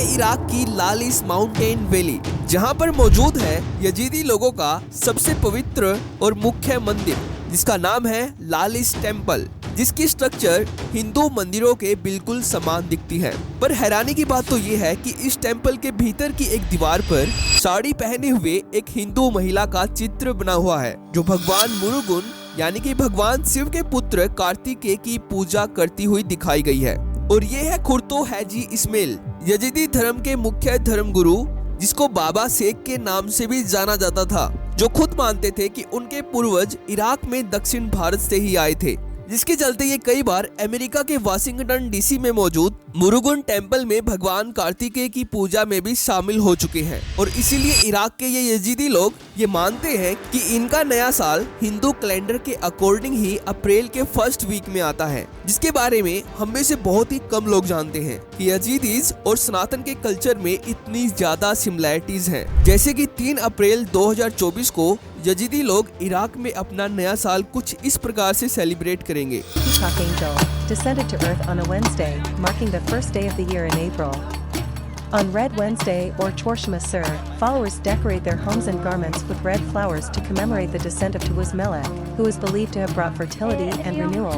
Iraq की लालिस mountain valley, जहां पर मौजूद है यजीदी लोगों का सबसे पवित्र और मुख्य मंदिर, जिसका नाम है लालिस टेम्पल, जिसकी स्ट्रक्चर हिंदू मंदिरों के बिल्कुल समान दिखती है। पर हैरानी की बात तो ये है कि इस टेम्पल के भीतर की एक दीवार पर साड़ी पहने हुए एक हिंदू महिला का चित्र बना हुआ है, जो भगवान मुरुगन यानी कि भगवान शिव के पुत्र कार्तिकेय की पूजा करती हुई दिखाई गई है। और ये है खुर्तो हाजी इस्माइल, यजीदी धर्म के मुख्य धर्म गुरु, जिसको बाबा शेख के नाम से भी जाना जाता था, जो खुद मानते थे कि उनके पूर्वज इराक में दक्षिण भारत से ही आए थे, जिसके चलते ये कई बार अमेरिका के वाशिंगटन डीसी में मौजूद मुरुगन टेम्पल में भगवान कार्तिकेय की पूजा में भी शामिल हो चुके हैं। और इसीलिए इराक के ये यजीदी लोग ये मानते हैं कि इनका नया साल हिंदू कैलेंडर के अकॉर्डिंग ही अप्रैल के फर्स्ट वीक में आता है, जिसके बारे में हम में से बहुत ही कम लोग जानते हैं कि यजीदीज और सनातन के कल्चर में इतनी ज्यादा सिमिलैरिटीज हैं। जैसे कि 3 अप्रैल 2024 को यजीदी लोग इराक में अपना नया साल कुछ इस प्रकार से सेलिब्रेट करेंगे। Peacock angel descended to earth on a Wednesday, marking the first day of the year in April. On Red Wednesday or Chorsha Masur, followers decorate their homes and garments with red flowers to commemorate the descent of Tammuz Melech, who is believed to have brought fertility and renewal.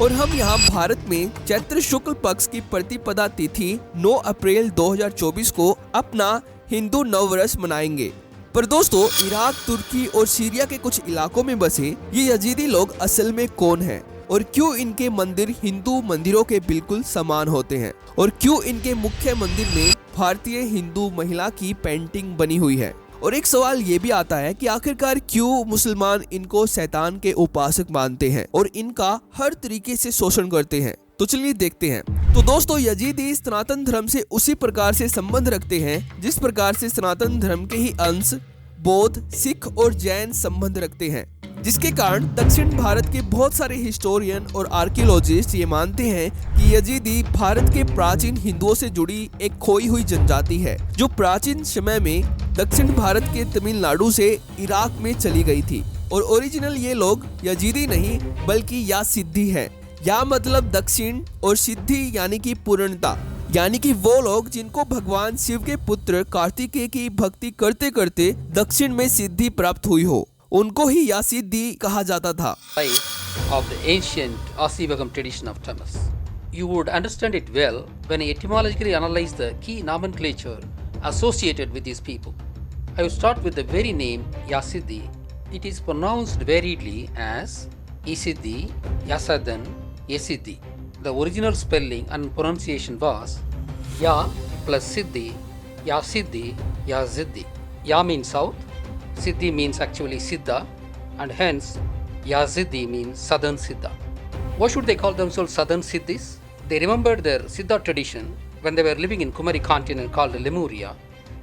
और हम यहाँ भारत में चैत्र शुक्ल पक्ष की प्रतिपदा तिथि 9 अप्रैल 2024 को अपना हिंदू नववर्ष मनाएंगे। पर दोस्तों, इराक, तुर्की और सीरिया के कुछ इलाकों में बसे ये यजीदी लोग असल में कौन हैं और क्यों इनके मंदिर हिंदू मंदिरों के बिल्कुल समान होते हैं और क्यों इनके मुख्य मंदिर में भारतीय हिंदू महिला की पेंटिंग बनी हुई है। और एक सवाल ये भी आता है कि आखिरकार क्यों मुसलमान इनको शैतान के उपासक मानते हैं और इनका हर तरीके से शोषण करते हैं। तो चलिए देखते हैं। तो दोस्तों, यजीदी सनातन धर्म से उसी प्रकार से संबंध रखते हैं जिस प्रकार से सनातन धर्म के ही अंश बौद्ध, सिख और जैन संबंध रखते हैं, जिसके कारण दक्षिण भारत के बहुत सारे हिस्टोरियन और आर्कियोलॉजिस्ट ये मानते हैं कि यजीदी भारत के प्राचीन हिंदुओं से जुड़ी एक खोई हुई जनजाति है, जो प्राचीन समय में दक्षिण भारत के तमिलनाडु से इराक में चली गई थी। और ओरिजिनल ये लोग यजीदी नहीं बल्कि या सिद्धि है। या मतलब दक्षिण और सिद्धि यानी कि पूर्णता, यानी कि वो लोग जिनको भगवान शिव के पुत्र कार्तिकेय की भक्ति करते करते दक्षिण में सिद्धि प्राप्त हुई हो, उनको ही या सिद्धि कहा जाता था। Of the ancient Asivagam tradition of Tamas, you would understand it well when you etymologically analyze the key nomenclature associated with these people. I will start with the very name Yasiddhi. It is pronounced variedly as Isiddhi, Yasadan, Yesiddhi. The original spelling and pronunciation was Ya plus Siddhi, Yasiddhi, Yaziddhi. Ya means south, Siddhi means actually Siddha, and hence Yazidi means southern Siddha. Why should they call themselves southern Siddhis? They remembered their Siddha tradition when they were living in Kumari continent called Lemuria,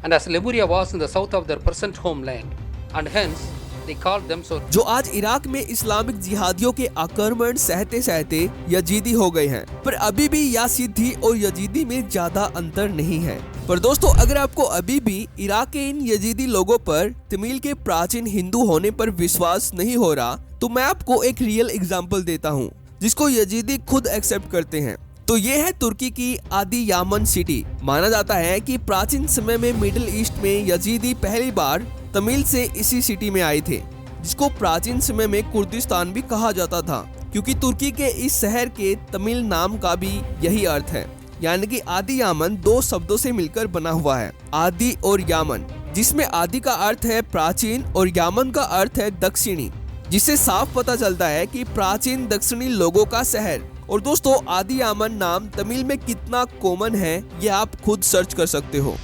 and as Lemuria was in the south of their present homeland, and hence they called themselves. जो आज Iraq में Islamic जिहादियों के आक्रमण सहते सहते Yazidi हो गए हैं, पर अभी भी या सिद्धि और यजीदी में ज्यादा अंतर नहीं है। पर दोस्तों, अगर आपको अभी भी इराक के इन यजीदी लोगों पर तमिल के प्राचीन हिंदू होने पर विश्वास नहीं हो रहा, तो मैं आपको एक रियल एग्जाम्पल देता हूँ जिसको यजीदी खुद एक्सेप्ट करते हैं। तो ये है तुर्की की आदि यामन सिटी। माना जाता है कि प्राचीन समय में मिडिल ईस्ट में यजीदी पहली बार तमिल से इसी सिटी में आए थे, जिसको प्राचीन समय में कुर्दिस्तान भी कहा जाता था, क्योंकि तुर्की के इस शहर के तमिल नाम का भी यही अर्थ है, यानी कि आदि यामन 2 शब्दों से मिलकर बना हुआ है, आदि और यामन, जिसमें आदि का अर्थ है प्राचीन और यामन का अर्थ है दक्षिणी, जिससे साफ पता चलता है कि प्राचीन दक्षिणी लोगों का शहर। और दोस्तों, आदि यामन नाम तमिल में कितना कॉमन है ये आप खुद सर्च कर सकते हो।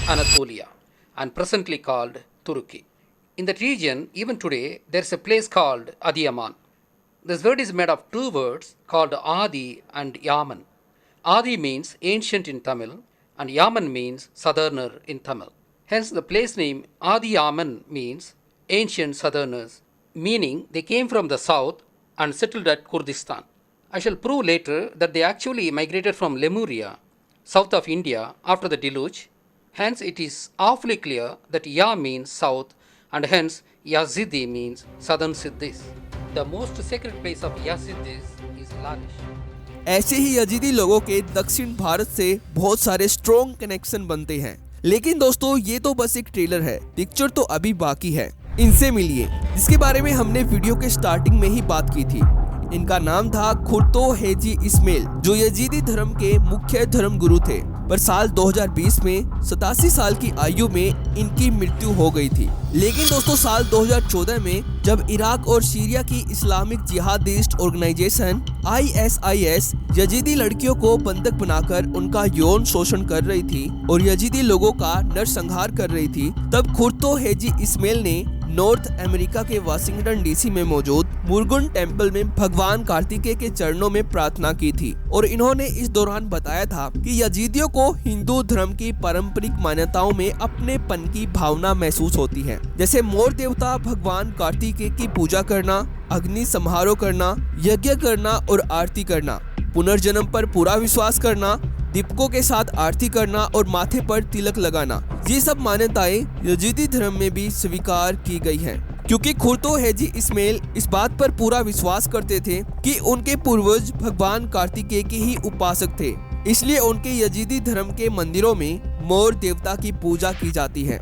Anatolia, and presently called Turkey. In that region, even today, there is a place called Adiyaman. This word is made of two words called Adi and Yaman. Adi means ancient in Tamil and Yaman means southerner in Tamil. Hence the place name Adi Yaman means ancient southerners, meaning they came from the south and settled at Kurdistan. I shall prove later that they actually migrated from Lemuria, south of India, after the deluge. Hence it is awfully clear that Ya means south and hence Yazidi means southern Siddhis. The most sacred place of Yazidis is Larish. ऐसे ही Yazidi लोगों के दक्षिण भारत से बहुत सारे strong connection बनते हैं। लेकिन दोस्तों ये तो बस एक ट्रेलर है, पिक्चर तो अभी बाकी है। इनसे मिलिए, जिसके बारे में हमने वीडियो के स्टार्टिंग में ही बात की थी। इनका नाम था खुर्तो हेजी इस्माइल, जो यजीदी धर्म के मुख्य धर्म गुरु थे। पर साल 2020 में 87 साल की आयु में इनकी मृत्यु हो गई थी। लेकिन दोस्तों साल 2014 में जब इराक और सीरिया की Islamic jihadist organisation ISIS Yazidi लड़कियों को बंधक बनाकर उनका यौन शोषण कर रही थी और यजीदी लोगों का नरसंहार कर रही थी, तब खुर्तो हेजी इस्माइल ने नॉर्थ अमेरिका के वाशिंगटन DC में मौजूद मुर्गन टेम्पल में भगवान कार्तिकेय के चरणों में प्रार्थना की थी। और इन्होंने इस दौरान बताया था कि यजीदियों को हिंदू धर्म की पारंपरिक मान्यताओं में अपनेपन की भावना महसूस होती है, जैसे मोर देवता भगवान कार्तिकेय की पूजा करना, अग्नि समारोह करना, यज्ञ करना और आरती करना, पुनर्जन्म पर पूरा विश्वास करना, दीपकों के साथ आरती करना और माथे पर तिलक लगाना। ये सब मान्यताएं यजीदी धर्म में भी स्वीकार की गई हैं, क्योंकि खुर्तो हेजी इस्माइल इस बात पर पूरा विश्वास करते थे कि उनके पूर्वज भगवान कार्तिकेय के ही उपासक थे। इसलिए उनके यजीदी धर्म के मंदिरों में मोर देवता की पूजा की जाती है।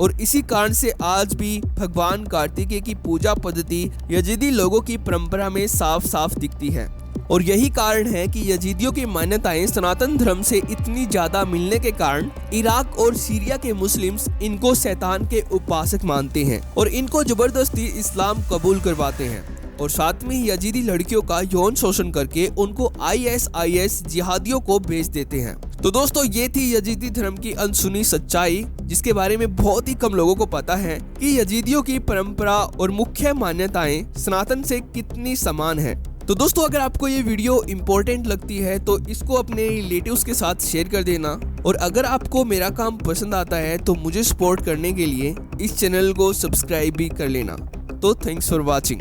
और इसी कारण से आज भी भगवान कार्तिकेय की पूजा पद्धति यजीदी लोगों की परंपरा में साफ साफ दिखती है। और यही कारण है कि यजीदियों की मान्यताएं सनातन धर्म से इतनी ज्यादा मिलने के कारण इराक और सीरिया के मुस्लिम्स इनको शैतान के उपासक मानते हैं और इनको जबरदस्ती इस्लाम कबूल करवाते हैं और साथ में ही यजीदी लड़कियों का यौन शोषण करके उनको ISIS जिहादियों को बेच देते हैं। तो दोस्तों ये थी यजीदी धर्म की अनसुनी सच्चाई, जिसके बारे में बहुत ही कम लोगों को पता है कि यजीदियों की परंपरा और मुख्य मान्यताएं सनातन से कितनी समान है। तो दोस्तों अगर आपको ये वीडियो इम्पोर्टेंट लगती है तो इसको अपने रिलेटिव्स के साथ शेयर कर देना, और अगर आपको मेरा काम पसंद आता है तो मुझे सपोर्ट करने के लिए इस चैनल को सब्सक्राइब भी कर लेना। तो थैंक्स फॉर वॉचिंग।